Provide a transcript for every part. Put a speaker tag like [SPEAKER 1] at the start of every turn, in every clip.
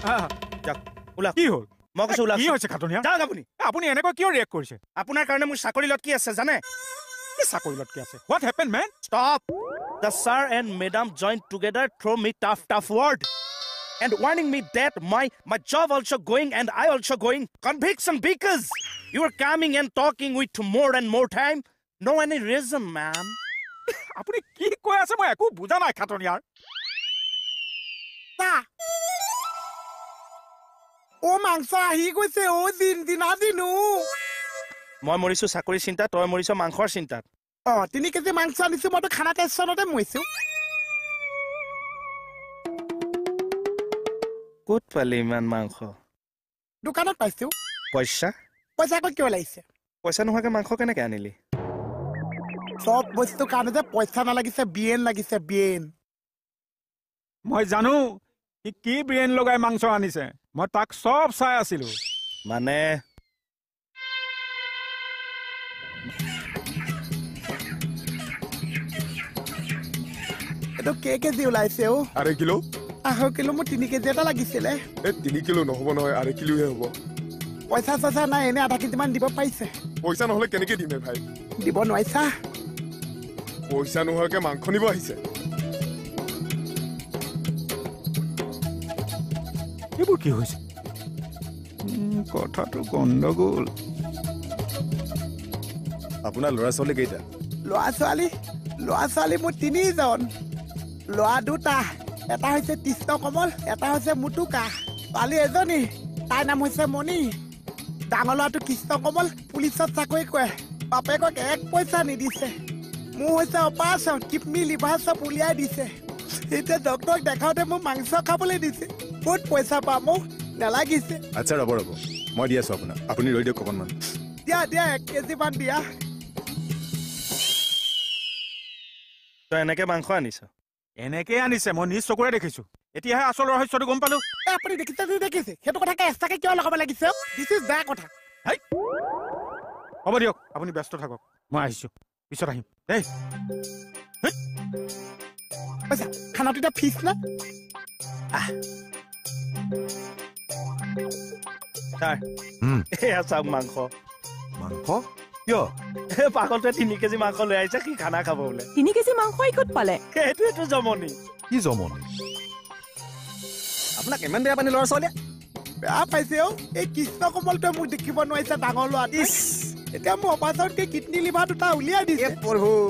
[SPEAKER 1] যাওক ওলা
[SPEAKER 2] কি হ'ল
[SPEAKER 1] মই কৈছো ওলা
[SPEAKER 2] কি হৈছে খাটনিয়া
[SPEAKER 1] যাওক
[SPEAKER 2] আপুনি এনেকৈ কিয় ৰিয়েক্ট কৰিছে
[SPEAKER 1] আপোনাৰ কাৰণে মোৰ চাকৰি লটকি আছে জানে
[SPEAKER 2] কি চাকৰি লটকি আছে what happen man
[SPEAKER 1] stop the sir and madam joined together throw me tough word and warning me that my job also going and I also going conviction because you are coming and talking with more and more time no any reason ma'am
[SPEAKER 2] আপুনি কি কৈ আছে মই একো বুজা নাই খাটনিয়াৰ
[SPEAKER 3] ও মাংস আহি গৈছে ও দিনা
[SPEAKER 1] মই মৰিছো চাকৰি চিন্তা তই মৰিছ মাংসৰ চিন্তাত
[SPEAKER 3] 3 কেজি মাংস আনিছো মইতো খানা টেনচনতে মৰিছো
[SPEAKER 1] ক'ত পালি ইমান মাংস
[SPEAKER 3] দোকানত পাইছো
[SPEAKER 1] পইচা
[SPEAKER 3] ক'ত কিয় লাগিছে
[SPEAKER 1] পইচা নোহোৱাকে মাংস কেনেকে আনিলি
[SPEAKER 3] সব বস্তু কাৰণে যে পইচা নালাগিছে বিয়েন লাগিছে বিয়েন
[SPEAKER 2] মই জানো কি ব্ৰেইন লগাই মাংস আনিছে মই তাক সব চাই আছিলো
[SPEAKER 1] মানে
[SPEAKER 3] এটো কেজি ওলাইছে ও
[SPEAKER 4] আৰে কিলো
[SPEAKER 3] কিলো মোৰ 3 কেজি এটা লাগিছিলে
[SPEAKER 4] 3 কিলো নহব নহয় আৰে কিলোহে হ'ব
[SPEAKER 3] পইচা নাই এনে আধা কেজি মান দিব পাইছে
[SPEAKER 4] পইচা নহলে কেনেকে দিমে ভাই
[SPEAKER 3] দিব নোৱাইছা
[SPEAKER 4] পইচা নোহোৱাকে মাংস নিব আহিছে
[SPEAKER 2] এইবোৰ কি হৈছে কথাটো গণ্ডগোল
[SPEAKER 4] আপোনাৰ ল'ৰা ছোৱালী কেইটা
[SPEAKER 3] ল'ৰা ছোৱালী মোৰ 3 জন ল'ৰা 2টা এটা হৈছে কৃষ্ণ কমল এটা হৈছে মুটুকা ছোৱালী এজনী তাইৰ নাম হৈছে মণি ডাঙৰ ল'ৰাটো কৃষ্ণ কমল পুলিচত চাকৰি কৰে বাপেকক 1 পইচা নিদিছে মোৰ হৈছে অপাৰেশ্যন কিডনী লিভাৰ চব উলিয়াই দিছে এতিয়া ডক্টৰক দেখাওঁতে মোক মাংস খাবলৈ দিছে বহুত পইচা পাম নালাগিছে
[SPEAKER 4] আচ্ছা ৰ'ব মই দি আছো আপোনাক আপুনি ৰৈ দিয়ক অকণমান
[SPEAKER 3] দিয়া 1 কেজি মান দিয়া
[SPEAKER 1] তই এনেকে মাংস আনিছ
[SPEAKER 2] এনেকে আনিছে মই নিজ চকুৰে দেখিছো এতিয়াহে আচল ৰহস্যটো গম পালো
[SPEAKER 3] আপুনি দেখিছে সেইটো কথাকে এক্সট্ৰাকে কিয় লগাব লাগিছে দিছ ইজ বেয়া কথা
[SPEAKER 2] হ'ব দিয়ক আপুনি ব্যস্ত থাকক মই আহিছো পিছত আহিম দেই
[SPEAKER 3] পইচা খানাটো এতিয়া ফিজ না
[SPEAKER 1] এয়া চাওক মাংস
[SPEAKER 4] কিয়
[SPEAKER 1] পাগলটোৱে 3 কেজি মাংস লৈ আহিছে কি খানা খাব বোলে
[SPEAKER 5] 3 কেজি মাংস ক'ত পালে
[SPEAKER 1] এইটো জমনি
[SPEAKER 4] কি জমনি
[SPEAKER 1] আপোনাক ইমান বেয়া পানী ল'ৰা ছোৱালীয়ে
[SPEAKER 3] বেয়া পাইছে এই কৃষ্ণ কমলটোৱে মোক দেখিব নোৱাৰিছে ডাঙৰ ল'ৰা এতিয়া মোৰ অপাৰেশ্যনকে কিডনী লিভাৰ 2টা উলিয়াই দিছে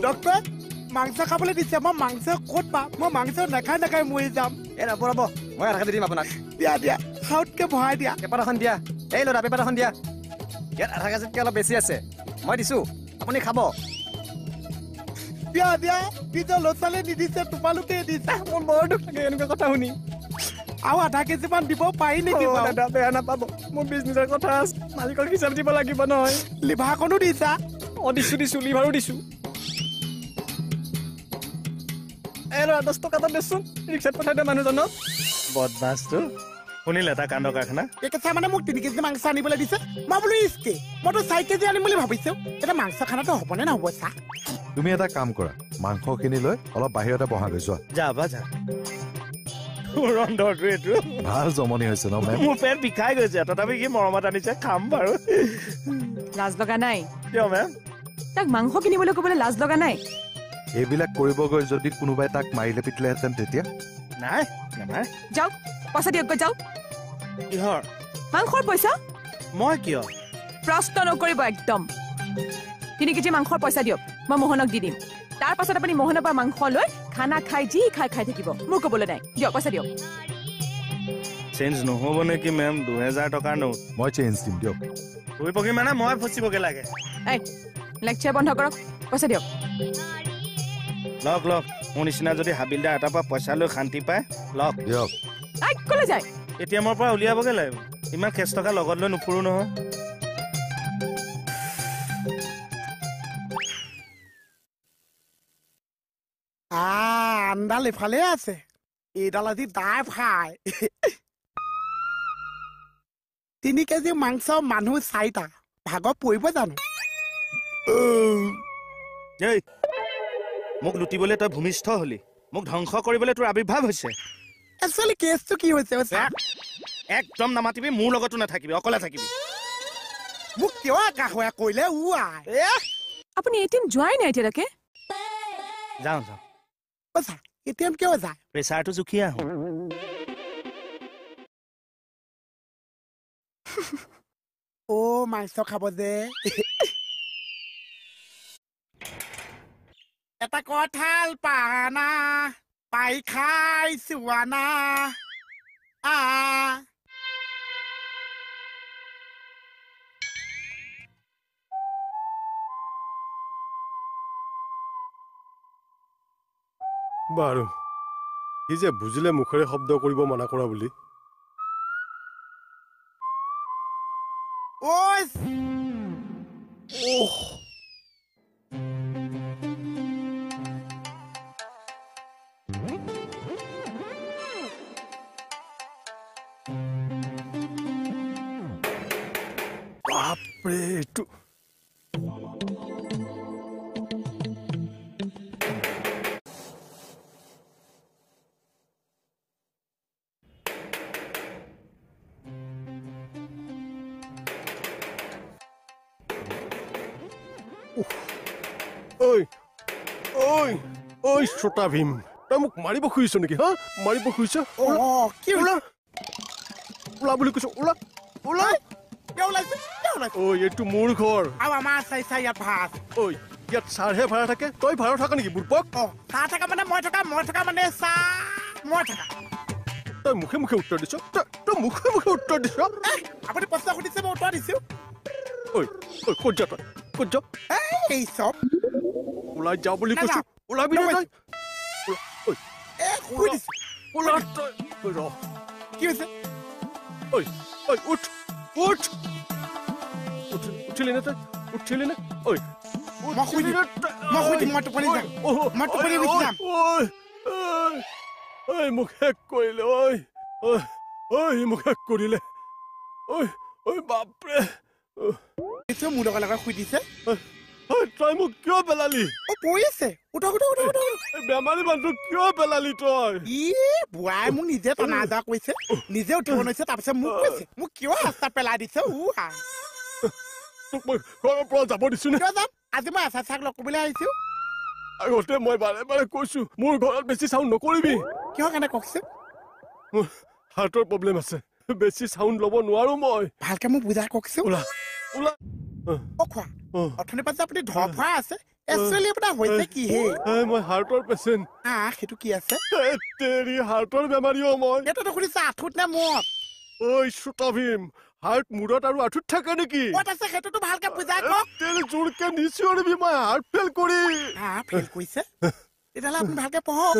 [SPEAKER 3] ডক্টৰ মাংস খাবলৈ দিছে মই মাংস ক'ত পাম মই মাংস নাখাই মৰি যাম
[SPEAKER 1] ৰ'ব মই আধা কাটি দিম আপোনাক
[SPEAKER 3] দিয়া খাওঁতকে ভৰাই দিয়া
[SPEAKER 1] পেপাৰ এখন দিয়া এই ল'ৰা পেপাৰ এখন দিয়া ইয়াত আধা কেজিতকৈ অলপ বেছি আছে মই দিছো আপুনি খাব
[SPEAKER 3] দিয়া নিজৰ ল'ৰা ছোৱালীয়ে নিদিছে তোমালোকে দিছা
[SPEAKER 1] মোৰ বৰ দুখ লাগে এনেকুৱা কথা শুনি
[SPEAKER 3] আৰু আধা কেজি মান দিব পাৰি নেকি
[SPEAKER 1] দাদা বেয়া নাপাব মোৰ বিজনেছৰ কথা আছে মালিকৰ হিচাপ দিব লাগিব নহয়
[SPEAKER 3] লিভাৰখনো দিছা
[SPEAKER 1] দিছো লিভাৰো দিছো এই ল'ৰা 10 টকা এটা দেচোন ৰিক্সাত পঠাই দে মানুহজনক বদমাছটো শুনিলে এটা কাণ্ড কাৰখানা
[SPEAKER 3] একেচা মানে মোক 3 কেজি মাংস আনিবলৈ দিছে মই বোলো ইস্কে মইতো 4 কেজি আনিম বুলি ভাবিছো এটা মাংস খানাটো হ'বনে নহ'ব চা
[SPEAKER 6] তুমি এটা কাম কৰা মাংসখিনি লৈ অলপ বাহিৰতে বহাগৈ যোৱা
[SPEAKER 1] যা ৰন্ধৰটো এইটো
[SPEAKER 6] ভাল জমনি হৈছে ন মেম
[SPEAKER 1] মোৰ পেট বিষাই গৈছে তথাপি কি মৰমত আনিছে খাম বাৰু
[SPEAKER 5] লাজ লগা নাই
[SPEAKER 1] কিয় মেম
[SPEAKER 5] তাক মাংস কিনিবলৈ ক'বলৈ লাজ লগা নাই
[SPEAKER 6] এইবিলাক কৰিব গৈ যদি কোনোবাই তাক মাৰিলে পিটিলেহেঁতেন তেতিয়া
[SPEAKER 1] নাই
[SPEAKER 5] যাওক পইচা দিয়ক যাওক
[SPEAKER 1] কিহৰ
[SPEAKER 5] মাংসৰ পইচা
[SPEAKER 1] মই কিয়
[SPEAKER 5] প্ৰশ্ন নকৰিব একদম 3 কেজি মাংসৰ পইচা দিয়ক মই মোহনক দি দিম তাৰ পাছত আপুনি মোহনৰ পৰা মাংস লৈ খানা খাই খাই থাকিব মোৰ ক'বলৈ নাই দিয়ক পইচা দিয়ক
[SPEAKER 1] চেঞ্জ নহ'ব নেকি মেম 2000 টকাৰ নোট
[SPEAKER 6] মই চেঞ্জ দিম দিয়ক
[SPEAKER 1] তুই পকি মানে মই ফচিবগে লাগে
[SPEAKER 5] এই লেকচাৰ বন্ধ কৰক পইচা দিয়ক
[SPEAKER 1] লওক মোৰ নিচিনা যদি হাবিলদাৰ এটাৰ পৰা পইচা লৈ শান্তি পায় লওক
[SPEAKER 6] দিয়ক
[SPEAKER 5] ক'লৈ যায়
[SPEAKER 1] এটিএমৰ পৰা উলিয়াবগে লাগিব ইমান কেছ টকা লগত লৈ নুফুৰো নহয়
[SPEAKER 3] আন্দাল এফালে আছে এইডাল আজি দাই ফ্ৰাই 3 কেজি মাংস মানুহ 4টা ভাগত পৰিব জানো
[SPEAKER 1] মোক লুটিবলৈ তই ভূমিষ্ঠ হলি মোক ধ্বংস কৰিবলৈ তোৰ আবিৰ্ভাৱ হৈছে
[SPEAKER 3] একচুৱেলি কেছটো কি হৈছে
[SPEAKER 1] একদম নামাতিবি মোৰ লগতো নাথাকিবি অকলে থাকিবি
[SPEAKER 3] মোক কিয় কাহুৱা কৰিলে
[SPEAKER 5] আপুনি এটিএম যোৱাই নাই এতিয়ালৈকে
[SPEAKER 1] যাওঁ
[SPEAKER 3] এটিএম কিয় যায়
[SPEAKER 1] প্ৰেচাৰটো জুখি আহোঁ
[SPEAKER 3] মাংস খাব যে এটা কঁঠাল পানা পাই খাই চোৱানা
[SPEAKER 7] বাৰু সি যে বুজিলে মুখেৰে শব্দ কৰিব মানা কৰা বুলি বাপৰে এইটো ঐ শ্ৰোতা ভীম তই মোক মাৰিব খুজিছ নেকি হা মাৰিব খুজিছ
[SPEAKER 3] কি ওলা
[SPEAKER 7] ওলা বুলি কৈছ ওলা ওলা এইটো মোৰ ঘৰ
[SPEAKER 3] আৰু আমাৰ ইয়াত ভাত
[SPEAKER 7] ইয়াত চাৰহে ভাড়া থাকে তই ভাড়া থাকা নেকি বুৰ্বক
[SPEAKER 3] চাহ থকা মানে মই থকা মানে চাহ মই থকা
[SPEAKER 7] তই মুখে মুখে উত্তৰ দিছ তই মুখে মুখে উত্তৰ দিছ
[SPEAKER 3] আপুনি প্ৰশ্ন সুধিছে মই উত্তৰ দিছো
[SPEAKER 7] ক'ত যা তই ক'ত যা
[SPEAKER 3] এই চব
[SPEAKER 7] ওলাই যা বুলি কৈছো ওলাবি তই ওলা তই ৰ
[SPEAKER 3] কি হৈছে
[SPEAKER 7] উঠ উঠ উঠিলি নে তই উঠিলি নে মোক শেষ কৰিলে মোক শেষ কৰিলে বাপৰে
[SPEAKER 3] মোৰ লগৰ লগত শুই দিছে
[SPEAKER 7] তই মোক কিয় পেলালি
[SPEAKER 3] পৰি আছে
[SPEAKER 7] বেমাৰী মানুহ কিয় পেলালি তই
[SPEAKER 3] বুঢ়াই মোক নিজে টনা যা কৈছে নিজে উঠিব নোৱাৰিছে তাৰপিছত মোক কৈছে মোক কিয় ৰাস্তা পেলাই দিছে
[SPEAKER 7] তোক মই ঘৰৰ পৰা যাব দিছো নে
[SPEAKER 3] যাম আজি মই আচাৰ চাক লগ কৰিবলৈ আহিছো
[SPEAKER 7] আগতে মই বাৰে বাৰে কৈছো মোৰ ঘৰত বেছি চাউণ্ড নকৰিবি
[SPEAKER 3] কিয় কাৰণে কওকচোন
[SPEAKER 7] মোৰ হাৰ্টৰ প্ৰব্লেম আছে বেছি চাউণ্ড ল'ব নোৱাৰো মই
[SPEAKER 3] ভালকে মোক বুজাই কওকচোন
[SPEAKER 7] ওলা ওলা
[SPEAKER 3] খোৱা অথনিৰ পৰা যে আপুনি ধৰ ফৰা আছে একচুৱেলি আপোনাৰ হৈছে কি হে
[SPEAKER 7] মই হাৰ্টৰ পেচেণ্ট
[SPEAKER 3] সেইটো কি আছে
[SPEAKER 7] তেৰি হাৰ্টৰ বেমাৰী মই
[SPEAKER 3] এইটোতো শুনিছে আঁঠুত নে মূৰত
[SPEAKER 7] ঐ শ্ৰোতা ভীম হাৰ্ট মূৰত আৰু আঁঠুত থাকে নেকি
[SPEAKER 3] ক'ত আছে সেইটোতো ভালকে বুজাই কওক
[SPEAKER 7] তেৰি জোৰকে নিচিঞৰিবি মই হাৰ্ট ফেল কৰি
[SPEAKER 3] ফেল কৰিছে তেতিয়াহ'লে আপুনি ভালকে পঢ়ক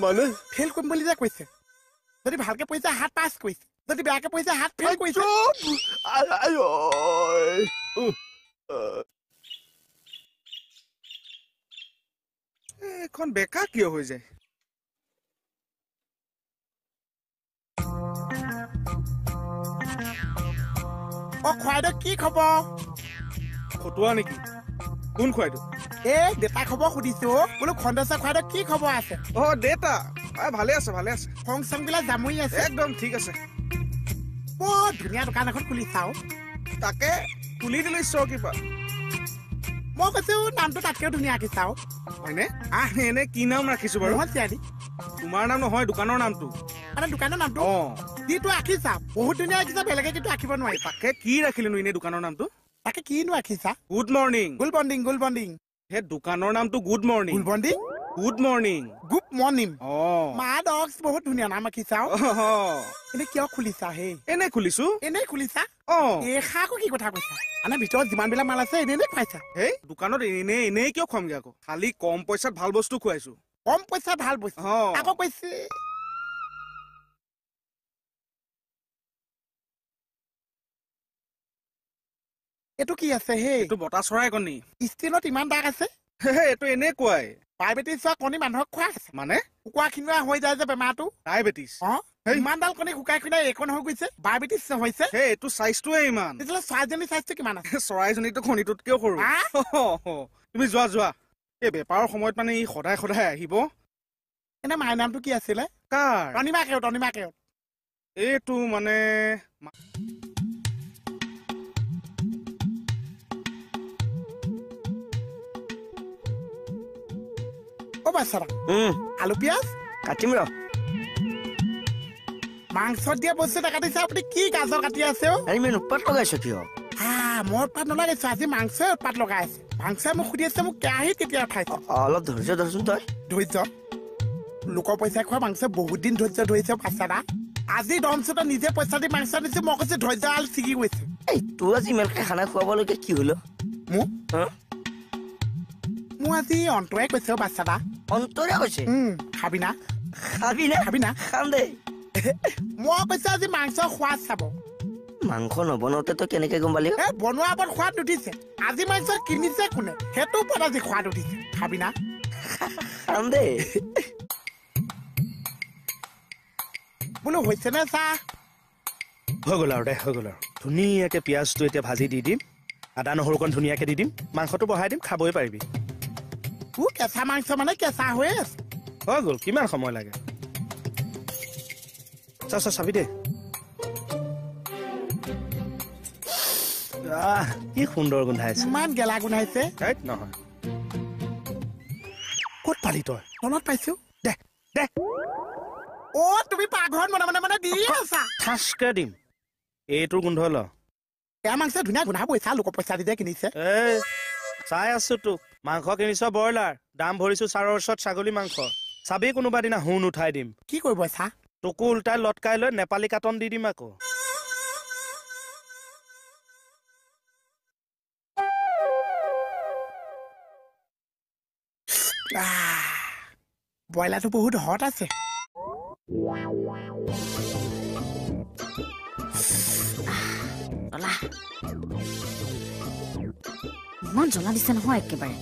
[SPEAKER 7] মানে
[SPEAKER 3] ফেল কৰিম বুলি যে কৈছে যদি ভালকে পঢ়িছে হাত পাছ কৰিছে যদি বেয়াকে পঢ়িছে হাত ফেল কৰিছে
[SPEAKER 8] এখন বেকা কিয় হৈ যায়
[SPEAKER 3] খুৱাইদেউ কি খবৰ
[SPEAKER 8] ফটোৱা নেকি কোন খুৱাইদেউ
[SPEAKER 3] দেউতা খবৰ সুধিছো বোলো খণ্ডেশ্বৰ খুৱাইদেউ কি খবৰ আছে
[SPEAKER 8] দেউতা ভালে আছে
[SPEAKER 3] খং চং বিলাক জামুৰি আছে
[SPEAKER 8] একদম ঠিক আছে
[SPEAKER 3] বৰ ধুনীয়া দোকান এখন খুলি চাও
[SPEAKER 8] তাকে খুলি দিলে ঈশ্বৰ কৃপা
[SPEAKER 3] মই কৈছো নামটো তাতকেও ধুনীয়া আঁকি চাও
[SPEAKER 8] হয়নে এনে কি নাম ৰাখিছো বাৰু তোমাৰ নাম নহয় দোকানৰ নামটো
[SPEAKER 3] দোকানৰ নামটো যিটো আঁকি চা বহুত ধুনীয়া আঁকিছা বেলেগে কিন্তু আঁকিব নোৱাৰি
[SPEAKER 8] তাকে কি ৰাখিলেনো এনে দোকানৰ নামটো
[SPEAKER 3] তাকে কিনো আঁকিছা
[SPEAKER 8] গুড মৰ্ণিং
[SPEAKER 3] গুড মৰ্ণিং
[SPEAKER 8] সেই দোকানৰ নামটো গুড মৰ্ণিং গুড মৰ্ণিং
[SPEAKER 3] মা ডগছ বহুত ধুনীয়া নাম আঁকিছা এনে কিয় খুলিছা
[SPEAKER 8] এনে খুলিছো
[SPEAKER 3] এনেই খুলিছা আকৌ কি কথা কৈছা মানে ভিতৰত যিমান বিলাক মাল আছে এনে খুৱাইছা
[SPEAKER 8] দোকানত এনেই কিয় খুৱামগে আকৌ খালি কম পইচাত ভাল বস্তু খুৱাইছো
[SPEAKER 3] কম পইচা ভাল বস্তু আকৌ কৈছে এইটো কি আছে
[SPEAKER 8] এইটো বতা চৰাই কণী
[SPEAKER 3] ষ্টিলত ইমান দাগ আছে
[SPEAKER 8] এইটো এনেকুৱাই
[SPEAKER 3] ডায়েবেটিছ কণী মানুহক খোৱা আছে
[SPEAKER 5] মানে
[SPEAKER 3] কুকুৰা খিনুৱা হৈ যায় যে বেমাৰটো
[SPEAKER 8] ডায়েবেটিছ
[SPEAKER 3] ইমানডাল কণী শুকাই খুনাই এইকণ হৈ গৈছে ডায়েবেটিছ হৈছে
[SPEAKER 8] এইটো চাইজটোৱে ইমান
[SPEAKER 3] তেতিয়াহ'লে চৰাইজনী চাইজটো কিমান আছে
[SPEAKER 8] চৰাইজনীটো কণীটোতকেও সৰু তুমি যোৱা এই বেপাৰৰ সময়ত মানে ই সদায় আহিব
[SPEAKER 3] এনে মাৰ নামটো কি আছিলে
[SPEAKER 8] কাৰ
[SPEAKER 3] তনিমা কেও
[SPEAKER 8] এইটো মানে
[SPEAKER 3] অ' বাচ্চাৰা আলু পিঁয়াজ
[SPEAKER 9] কাটিম ৰ
[SPEAKER 3] মাংসত দিয়া বস্তু এটা কাটিছে আপুনি কি গাজৰ কাটি আছে অ'
[SPEAKER 9] ইমান উৎপাত লগাইছ কিয়
[SPEAKER 3] মই উৎপাত নলগাইছো আজি মাংসই উৎপাত লগাই আছে মাংসই মোক সুধি আছে মোক কেৰাহী কেতিয়া উঠাইছে
[SPEAKER 9] অলপ ধৈৰ্য ধৰচোন তই
[SPEAKER 3] ধৈৰ্য লোকৰ পইচা খোৱা মাংস বহুত দিন ধৈৰ্য ধৰিছে বাচ্চাৰা আজি দমচুটা নিজে পইচা দি মাংস আনিছে মই কৈছো ধৈৰ্য আল ছিগি গৈছে
[SPEAKER 9] এই তোৰ আজি ইমানকে খানা খুৱাবলৈকে কি হলো
[SPEAKER 3] মোৰ আজি অন্তৰে কৈছে বাচ্চাৰা
[SPEAKER 9] অন্তৰে কৈছে
[SPEAKER 3] খাবি না
[SPEAKER 9] খাবি না খাম দেই
[SPEAKER 3] মই কৈছো আজি মাংস সোৱাদ চাব
[SPEAKER 9] মাংস নবনাওতে তই কেনেকে গম পালি
[SPEAKER 3] বনোৱা ওপৰত সোৱাদ উঠিছে আজি মাংস কিনিছে কোনে সেইটো ওপৰত আজি সোৱাদ উঠিছে খাবি না
[SPEAKER 9] খাম দেই
[SPEAKER 3] বোলো হৈছে নে চাহ
[SPEAKER 1] হৈ গ'ল আৰু ধুনীয়াকে পিঁয়াজটো এতিয়া ভাজি দি দিম আদা নহৰুকণ ধুনীয়াকে দি দিম মাংসটো বহাই দিম খাবই পাৰিবি
[SPEAKER 3] কেঁচা মাংস মানে কেঁচা হৈ আছে
[SPEAKER 1] হৈ গ'ল কিমান সময় লাগে চাবি দে কি সুন্দৰ গোন্ধাইছে
[SPEAKER 3] ইমান গেলা গোন্ধাইছে
[SPEAKER 1] নহয় ক'ত পালি তই
[SPEAKER 3] মনত পাইছো
[SPEAKER 1] দে
[SPEAKER 3] তুমি পাকঘৰত মনে দি আছা
[SPEAKER 1] ঠাচকে দিম এইটোৰ গোন্ধ ল
[SPEAKER 3] এয়া মাংস ধুনীয়া গোন্ধাবই চা লোকৰ পইচা দি কিনিছে
[SPEAKER 1] চাই আছো তোক মাংস কিনিছ ব্ৰইলাৰ দাম ভৰিছো চাৰৰ ওচৰত ছাগলী মাংস চাবি কোনোবা দিনা হুন উঠাই দিম
[SPEAKER 3] কি কৰিব চা
[SPEAKER 1] তোকো উল্টাই লটকাই লৈ নেপালী কাটন দি দিম আকৌ
[SPEAKER 3] ব্ৰইলাৰটো বহুত হট আছে
[SPEAKER 10] ইমান জ্বলা দিছে নহয় একেবাৰে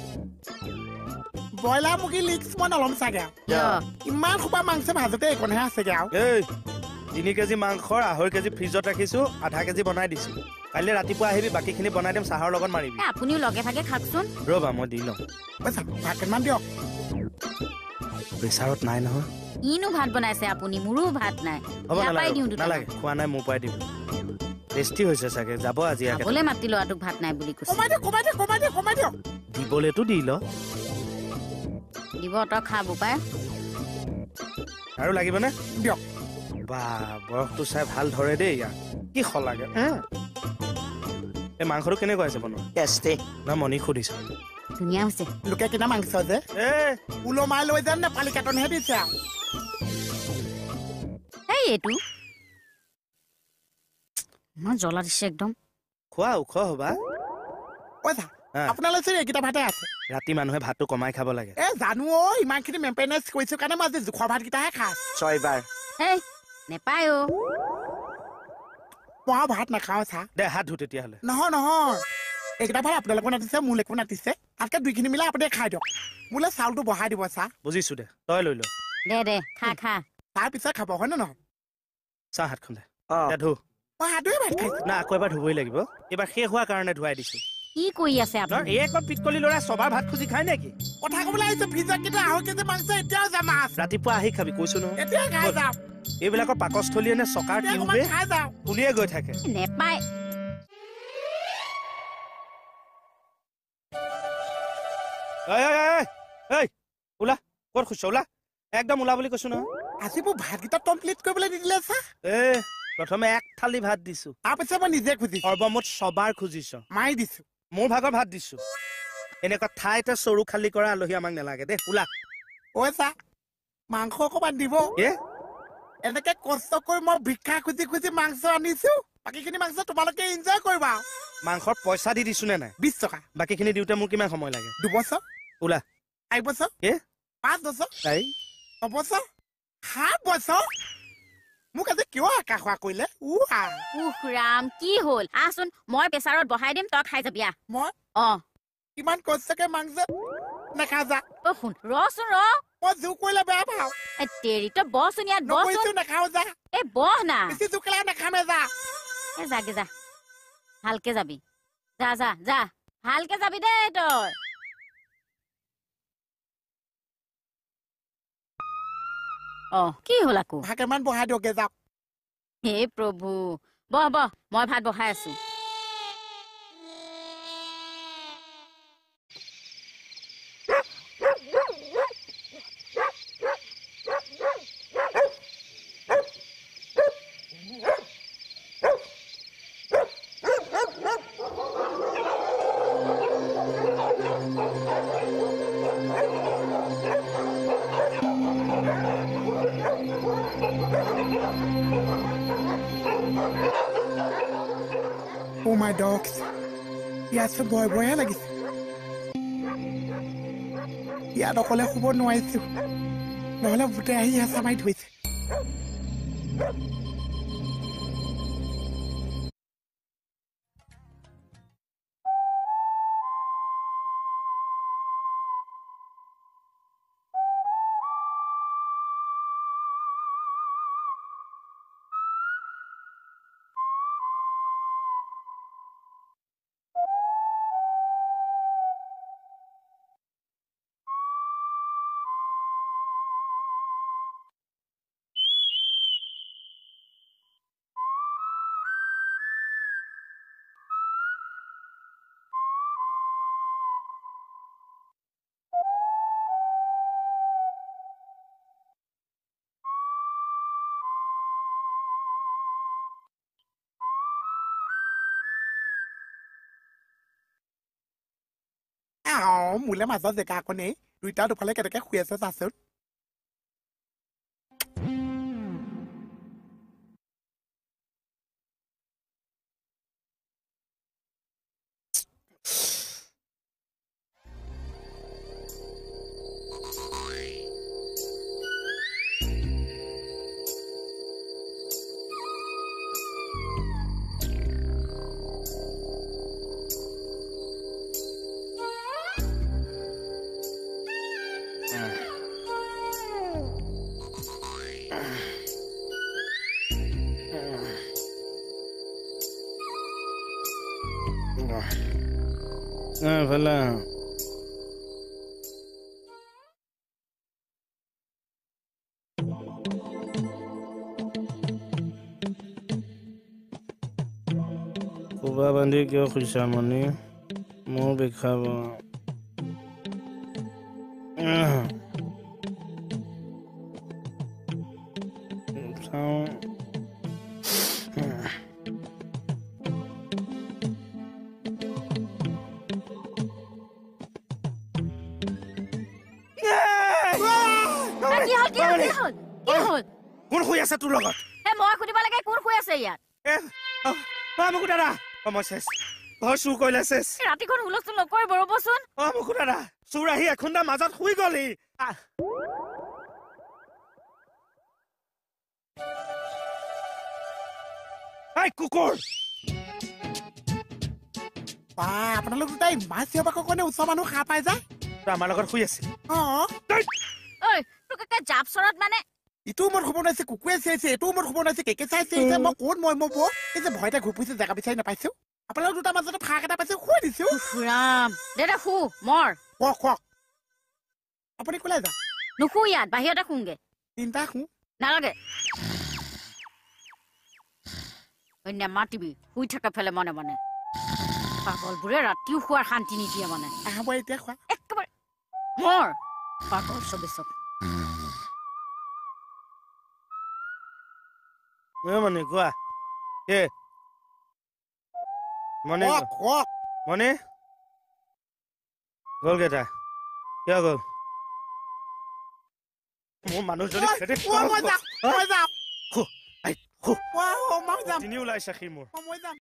[SPEAKER 3] ব্ৰইলাৰ মুগী লিক্স মই নলম চাগে ইমান সোপা মাংস ভাজতে এইকণহে আছেগে আৰু
[SPEAKER 1] 3 কেজি মাংসৰ 2.5 কেজি ফ্ৰিজত ৰাখিছো 0.5 কেজি বনাই দিছো কাইলৈ ৰাতিপুৱা আহিবি বাকীখিনি বনাই দিম চাহৰ লগত মাৰিবি
[SPEAKER 10] আপুনিও লগে ভাগে খাকচোন
[SPEAKER 1] ৰবা মই দি লওঁ
[SPEAKER 3] ভাতকেইটামান দিয়ক
[SPEAKER 1] প্ৰেছাৰত নাই নহয়
[SPEAKER 10] ইনো ভাত বনাইছে আপুনি মোৰো ভাত নাই
[SPEAKER 1] হ'ব নালাগে খোৱা নাই মোৰ পৰাই দিব টেষ্টি হৈছে চাগে যাব আজি
[SPEAKER 10] খাবলৈ মাতি ল'ৰাটোক ভাত নাই বুলি কৈছে
[SPEAKER 3] কমাই দিয়ক
[SPEAKER 1] দিবলেতো দি ল
[SPEAKER 10] দিব তই খাব পাই
[SPEAKER 1] আৰু লাগিবনে
[SPEAKER 3] দিয়ক
[SPEAKER 1] বা বয়সটো চাই ভাল ধৰে দেই ইয়াৰ কি লাগে এই মাংসটো কেনেকুৱা হৈছে বনোৱা
[SPEAKER 9] টেষ্টি
[SPEAKER 1] না মণি সুধিছ
[SPEAKER 10] ধুনীয়া হৈছে
[SPEAKER 3] লোকে কিনা মাংস যে ওলমাই লৈ যাম নেপালী কাটনহে দিছে আৰু
[SPEAKER 10] এইটো ইমান জ্বলা দিছে একদম
[SPEAKER 1] খোৱা ওখ হবা
[SPEAKER 3] আপোনালোকে এইকেইটা ভাতে আছে
[SPEAKER 1] ৰাতি মানুহে ভাতটো কমাই খাব লাগে
[SPEAKER 3] জানো ইমানখিনি মেইনটেনেঞ্চ কৰিছো কাৰণে মই আজি জোখৰ ভাতকেইটাহে খাওঁ
[SPEAKER 9] 6 বাৰ
[SPEAKER 10] নেপায়
[SPEAKER 3] মই ভাত নাখাওঁ চা
[SPEAKER 1] দে হাত ধু তেতিয়াহ'লে
[SPEAKER 3] নহয় এইকেইটা ভাত আপোনালোকো নাতিছে মোলৈকো নাতিছে তাতকে 2খিনি মিলাই আপুনি খাই দিয়ক মোলৈ চাউলটো বহাই দিব চা
[SPEAKER 1] বুজিছো দে তই লৈ ল
[SPEAKER 10] দে খা
[SPEAKER 3] তাৰ পিছত খাব হয় নে নহয়
[SPEAKER 1] চাহ হাতখন দে ধু
[SPEAKER 3] মই হাতোৱে ভাত খাইছো
[SPEAKER 1] না আকৌ এবাৰ ধুবই লাগিব এইবাৰ শেষ হোৱাৰ কাৰণে ধুৱাই দিছো
[SPEAKER 10] কি কৰি আছে আপুনি
[SPEAKER 1] এই একদম পিটকলি ল'ৰা সবাৰ ভাত খুজি খাই নেকি
[SPEAKER 3] কথা ক'বলৈ আহিছো ফ্ৰিজত কিন্তু 2.5 কেজি মাংস এতিয়াও জমা আছে
[SPEAKER 1] ৰাতিপুৱা আহি খাবি কৈছো নহয়
[SPEAKER 3] এতিয়া খাই যাম
[SPEAKER 1] এইবিলাকৰ পাকস্থলী এনে চকাৰ টিউবে উলিয়াই গৈ থাকে
[SPEAKER 10] নেপায়
[SPEAKER 1] ওলা ক'ত খুজিছ ওলা একদম ওলা বুলি কৈছো নহয়
[SPEAKER 3] আজি মোৰ ভাতকেইটা কমপ্লিট কৰিবলৈ দি দিলে চা
[SPEAKER 1] প্ৰথমে 1 থালি ভাত দিছো
[SPEAKER 3] তাৰপিছত মই নিজে খুজিছো
[SPEAKER 1] সৰ্বমুঠ সবাৰ খুজিছ
[SPEAKER 3] মাৰি দিছো
[SPEAKER 1] মোৰ ভাগৰ ভাত দিছো এনেকুৱা ঠাইতে চৰু খালী কৰা আলহী আমাক নালাগে দে ওলা
[SPEAKER 3] চা মাংস অকণমান দিব এনেকে কষ্ট কৰি মই ভিক্ষা খুজি মাংস আনিছো বাকীখিনি মাংস তোমালোকে এনজয় কৰিবা
[SPEAKER 1] মাংসৰ পইচা দি দিছো নে নাই
[SPEAKER 3] 20 টকা
[SPEAKER 1] বাকীখিনি দিওঁতে মোৰ কিমান সময় লাগে
[SPEAKER 3] 2 বছৰ
[SPEAKER 1] ওলা
[SPEAKER 3] 1 বছৰ 5 বছৰ 6 বছৰ 7 বছৰ মোক আজি কিয় আকাশ হোৱা কৰিলে
[SPEAKER 10] ৰাম কি হ'ল আহচোন মই প্ৰেছাৰত বহাই দিম তই খাই যাবি
[SPEAKER 3] মই ইমান কষ্টকে মাংস নাখা যা
[SPEAKER 10] শুন ৰচোন
[SPEAKER 3] মই জোৰ কৰিলে বেয়া পাওঁ
[SPEAKER 10] তেৰি তই বচোন ইয়াত
[SPEAKER 3] বচোন নাখাওঁ যা
[SPEAKER 10] বহ না
[SPEAKER 3] বেছি জোকলা নাখামে যা
[SPEAKER 10] যাগে যা ভালকে যাবি যা ভালকে যাবি দে তই কি হ'ল আকৌ
[SPEAKER 3] ভাকেমান বহাই দিয়কে যাওক
[SPEAKER 10] হে প্ৰভু বহ বহ মই ভাত বহাই আছো
[SPEAKER 3] Oh my dogs. ইয়াত ভয় ভয়ে লাগিছে ইয়াত অকলে শুব নোৱাৰিছো নহ'লে ভূতে আহি হেঁচা মাৰি ধৰিছে মোলে মাজত জেগা আকৌ নেই দুইটা দুফালে কেনেকে শুই আছে চাচোন
[SPEAKER 1] ভালা কোবা বান্ধি কিয় খুইছা মনি মোৰ বিষাব কোন শুই আছে তোৰ লগত
[SPEAKER 10] মই সুধিব লাগে কোন শুই আছে ইয়াত
[SPEAKER 1] মুকু দাদা মই চেছ ঘৰ চুৰ কৰিলে চেছ
[SPEAKER 10] ৰাতিখন হুলস্থুল নকৰিব ৰ'বচোন
[SPEAKER 1] মুকু দাদা চুৰ আহি এখুন্দা মাজত শুই গলি কুকুৰ
[SPEAKER 3] আপোনালোক দুটাই মাছ চিঞৰবাকৰ কাৰণে ওচৰ মানুহ সাৰ পাই যায়
[SPEAKER 1] আমাৰ লগত শুই আছিল
[SPEAKER 10] জাপ চৰত মানে
[SPEAKER 3] ইটোও মোৰ খবৰ নাইছে কুকুৰে চিঞৰিছে এইটোও মোৰ খবৰ নাইছে কেকে চাই চিঞৰিছে মই ক'ত মই এই যে ভয়তে ঘূৰিছে জেগা বিচাৰি নাপাইছো আপোনালোক দুটাৰ মাজতে ফাঁক এটা পাইছো শুই দিছো কওক আপুনি ক'লে যা
[SPEAKER 10] নুশু ইয়াত বাহিৰতে শুংগে
[SPEAKER 3] তিনিটা শু
[SPEAKER 10] নালাগে মাতিবি শুই থকা ফেলে মনে মনে পাগলবোৰে ৰাতিও খোৱাৰ শান্তি নিদিয়ে মানে
[SPEAKER 3] আহব এতিয়া খোৱা
[SPEAKER 10] একেবাৰে মোৰ পাগল চবে চব
[SPEAKER 1] মনে কোৱা মনে মনে গ'ল কেইটা কিয় গ'ল মোৰ মানুহজনী তিনি ওলাইছে সি মোৰ